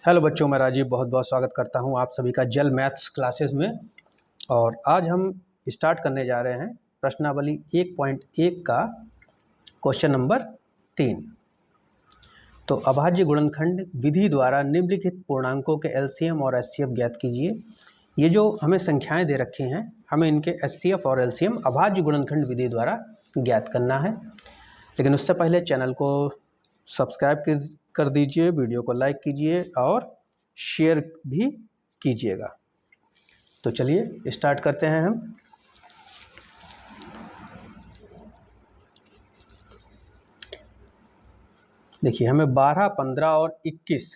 Hello बच्चों, मैं राजीव बहुत बहुत स्वागत करता हूं आप सभी का जल मैथ्स क्लासेस में। और आज हम स्टार्ट करने जा रहे हैं प्रश्नावली 1.1 का क्वेश्चन नंबर 3। तो अभाज्य गुणनखंड विधि द्वारा निम्नलिखित पूर्णांकों के एलसीएम और एचसीएफ ज्ञात कीजिए। ये जो हमें संख्याएं दे रखी हैं, हमें इनके एचसीएफ और एलसीएम अभाज्य गुणनखंड विधि द्वारा ज्ञात करना है। लेकिन उससे पहले चैनल को सब्सक्राइब कर दीजिए, वीडियो को लाइक कीजिए और शेयर भी कीजिएगा। तो चलिए स्टार्ट करते हैं हम। देखिए, हमें 12, 15 और 21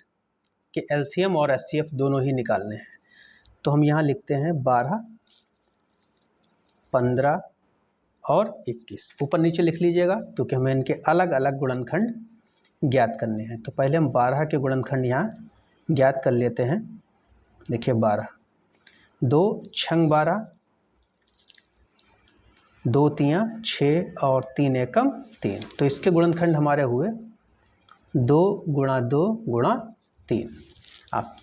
के एलसीएम और एचसीएफ दोनों ही निकालने हैं। तो हम यहाँ लिखते हैं 12, 15 और 21। ऊपर नीचे लिख लीजिएगा क्योंकि हमें इनके अलग अलग गुणनखंड ज्ञात करने हैं। तो पहले हम 12 के गुणनखंड यहाँ ज्ञात कर लेते हैं। देखिए 12, 2 छंग 12, 2 तियाँ 6 और 3 एकम 3। तो इसके गुणनखंड हमारे हुए 2 गुणा 2 गुणा 3। आप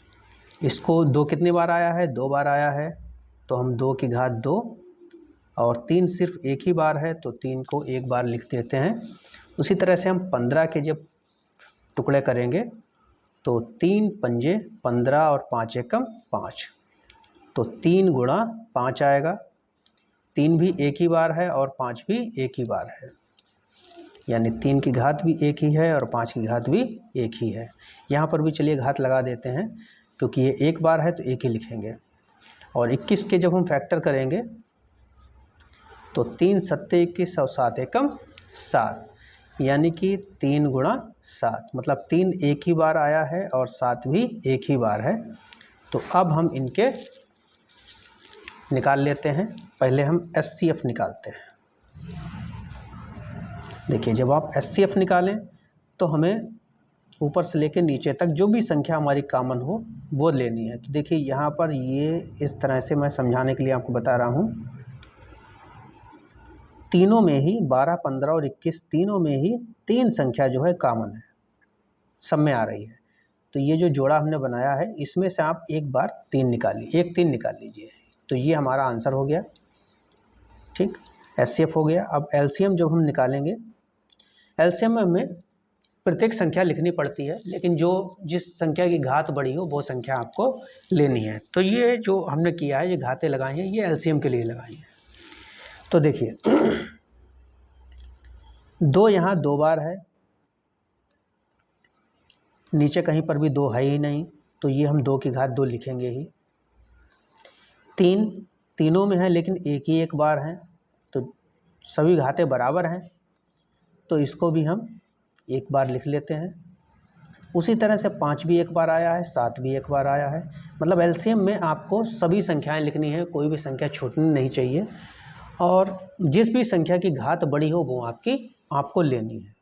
इसको 2 कितनी बार आया है? 2 बार आया है। तो हम 2 की घात 2 और 3 सिर्फ एक ही बार है, तो 3 को एक बार लिख देते हैं। उसी तरह से हम 15 के जब टुकड़े करेंगे तो 3 पंजे 15 और 5 एकम 5। तो 3 गुणा 5 आएगा। 3 भी एक ही बार है और 5 भी एक ही बार है, यानी 3 की घात भी एक ही है और 5 की घात भी एक ही है। यहाँ पर भी चलिए घात लगा देते हैं, क्योंकि ये एक बार है तो एक ही लिखेंगे। और 21 के जब हम फैक्टर करेंगे तो 3 सत्ते 21 और 7 एकम 7, यानी कि 3 गुणा 7, मतलब 3 एक ही बार आया है और 7 भी एक ही बार है। तो अब हम इनके निकाल लेते हैं। पहले हम एचसीएफ निकालते हैं। देखिए, जब आप एचसीएफ निकालें तो हमें ऊपर से लेकर नीचे तक जो भी संख्या हमारी कॉमन हो वो लेनी है। तो देखिए यहाँ पर ये इस तरह से मैं समझाने के लिए आपको बता रहा हूँ। तीनों में ही 12, 15 और 21 तीनों में ही 3 संख्या जो है कॉमन है, सब में आ रही है। तो ये जो जोड़ा हमने बनाया है, इसमें से आप एक बार 3 निकालिए, एक 3 निकाल लीजिए। तो ये हमारा आंसर हो गया। ठीक, एचसीएफ हो गया। अब एलसीएम जब हम निकालेंगे, एलसीएम में हमें प्रत्येक संख्या लिखनी पड़ती है, लेकिन जो जिस संख्या की घात बड़ी हो वो संख्या आपको लेनी है। तो ये जो हमने किया है, ये घातें लगाई हैं, ये एलसीएम के लिए लगाई हैं। तो देखिए 2 यहाँ 2 बार है, नीचे कहीं पर भी 2 है ही नहीं, तो ये हम 2 की घात 2 लिखेंगे ही। 3 तीनों में है लेकिन एक बार है, तो सभी घातें बराबर हैं, तो इसको भी हम एक बार लिख लेते हैं। उसी तरह से 5 भी एक बार आया है, 7 भी एक बार आया है। मतलब एलसीएम में आपको सभी संख्याएं लिखनी है, कोई भी संख्या छूटनी नहीं चाहिए। और जिस भी संख्या की घात बड़ी हो वो आपको लेनी है।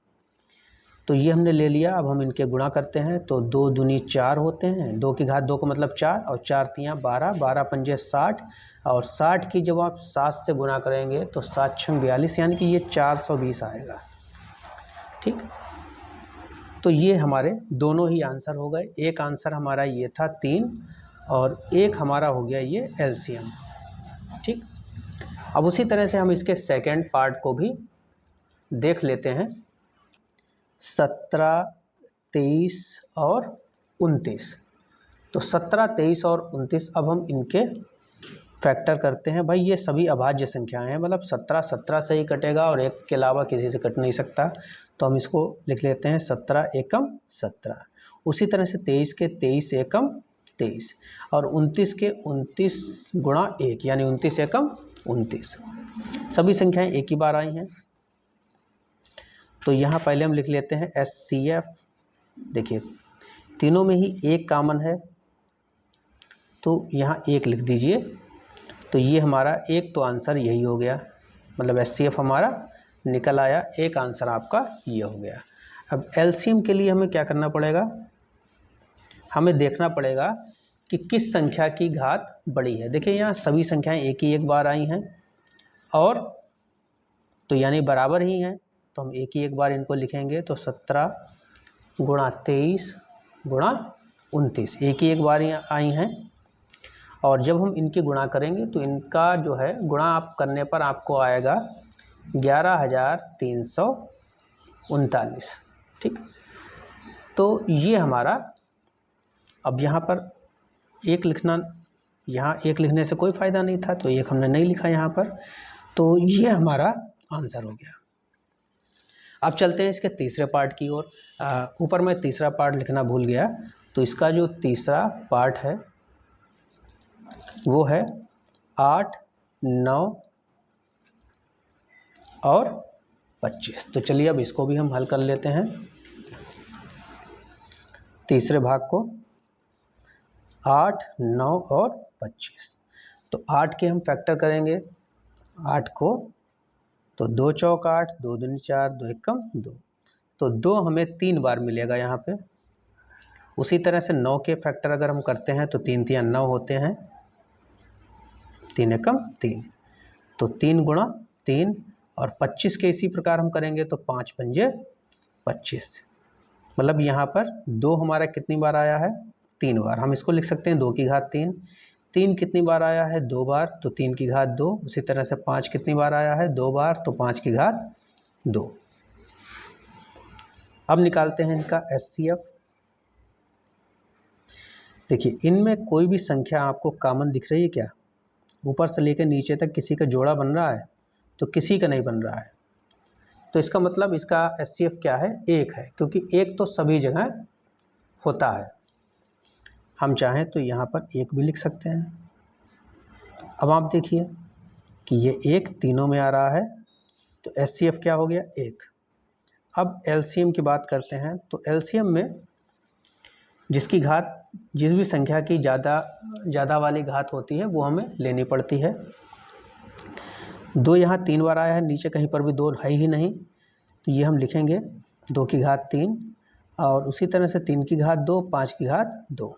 तो ये हमने ले लिया। अब हम इनके गुणा करते हैं। तो 2 दूनी 4 होते हैं, 2 की घात 2 का मतलब 4 और 4 तियाँ 12, 12 पंजे 60 और 60 की जब आप 7 से गुणा करेंगे तो 7 छंग 42, यानी कि ये 420 आएगा। ठीक, तो ये हमारे दोनों ही आंसर हो गए। एक आंसर हमारा ये था 3 और एक हमारा हो गया ये एलसीएम। ठीक, अब उसी तरह से हम इसके सेकंड पार्ट को भी देख लेते हैं। 17, 23 और 29। तो 17, 23 और 29 अब हम इनके फैक्टर करते हैं। भाई ये सभी अभाज्य संख्याएं हैं, मतलब 17 17 से ही कटेगा और एक के अलावा किसी से कट नहीं सकता। तो हम इसको लिख लेते हैं 17 एकम 17। उसी तरह से 23 के 23 एकम 23 और 29 के 29 गुणा 1, यानी 29 एकम 29। सभी संख्याएं एक ही बार आई हैं। तो यहाँ पहले हम लिख लेते हैं एचसीएफ। देखिए तीनों में ही एक कॉमन है, तो यहाँ एक लिख दीजिए। तो ये हमारा एक तो आंसर यही हो गया, मतलब एचसीएफ हमारा निकल आया। एक आंसर आपका ये हो गया। अब एलसीएम के लिए हमें क्या करना पड़ेगा? हमें देखना पड़ेगा कि किस संख्या की घात बड़ी है। देखिए यहाँ सभी संख्याएं एक बार आई हैं और तो यानी बराबर ही हैं, तो हम एक बार इनको लिखेंगे। तो 17 गुणा 23 गुणा 29, एक ही एक बार आई हैं। और जब हम इनकी गुणा करेंगे तो इनका जो है गुणा आप करने पर आपको आएगा 11,339। ठीक, तो ये हमारा, अब यहाँ पर एक लिखना, यहाँ एक लिखने से कोई फ़ायदा नहीं था तो एक हमने नहीं लिखा यहाँ पर, तो ये हमारा आंसर हो गया। अब चलते हैं इसके तीसरे पार्ट की ओर। ऊपर मैं तीसरा पार्ट लिखना भूल गया, तो इसका जो तीसरा पार्ट है वो है 8, 9 और 25। तो चलिए अब इसको भी हम हल कर लेते हैं। तीसरे भाग को 8, 9 और 25। तो 8 के हम फैक्टर करेंगे, 8 को, तो 2 चौक 8, 2 दूनी 4, 2 एकम 2, तो 2 हमें 3 बार मिलेगा यहाँ पे। उसी तरह से 9 के फैक्टर अगर हम करते हैं तो 3 तिया 9 होते हैं, 3 एकम 3, तो 3 गुणा 3, और 25 के इसी प्रकार हम करेंगे तो 5 पंजे 25, मतलब यहाँ पर 2 हमारा कितनी बार आया है, 3 बार। हम इसको लिख सकते हैं 2 की घात 3, 3 कितनी बार आया है, 2 बार, तो 3 की घात 2। उसी तरह से 5 कितनी बार आया है, 2 बार, तो 5 की घात 2। अब निकालते हैं इनका HCF। देखिए इनमें कोई भी संख्या आपको कॉमन दिख रही है क्या? ऊपर से लेकर नीचे तक किसी का जोड़ा बन रहा है? तो किसी का नहीं बन रहा है, तो इसका मतलब इसका HCF क्या है, 1 है, क्योंकि 1 तो सभी जगह होता है। हम चाहें तो यहाँ पर 1 भी लिख सकते हैं। अब आप देखिए कि ये 1 तीनों में आ रहा है, तो HCF क्या हो गया, 1। अब LCM की बात करते हैं, तो LCM में जिसकी घात, जिस भी संख्या की ज़्यादा वाली घात होती है वो हमें लेनी पड़ती है। 2 यहाँ 3 बार आया है, नीचे कहीं पर भी 2 है ही नहीं, तो ये हम लिखेंगे 2 की घात 3, और उसी तरह से 3 की घात 2, 5 की घात 2।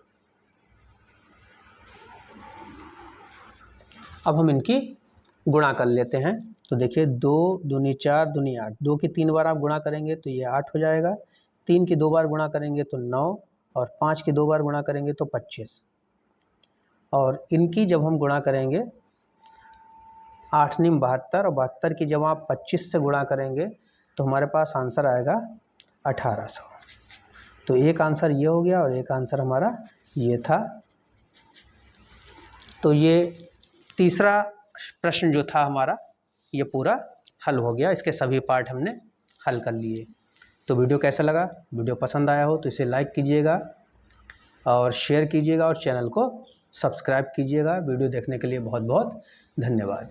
अब हम इनकी गुणा कर लेते हैं, तो देखिए 2 दूनी 4, दूनी 8, 2 की 3 बार आप गुणा करेंगे तो ये 8 हो जाएगा, 3 की 2 बार गुणा करेंगे तो 9, और 5 की 2 बार गुणा करेंगे तो 25। और इनकी जब हम गुणा करेंगे 8 × 72, और 72 की जब आप 25 से गुणा करेंगे तो हमारे पास आंसर आएगा 1800। तो एक आंसर ये हो गया और एक आंसर हमारा ये था। तो ये तीसरा प्रश्न जो था हमारा ये पूरा हल हो गया, इसके सभी पार्ट हमने हल कर लिए। तो वीडियो कैसा लगा? वीडियो पसंद आया हो तो इसे लाइक कीजिएगा और शेयर कीजिएगा और चैनल को सब्सक्राइब कीजिएगा। वीडियो देखने के लिए बहुत बहुत धन्यवाद।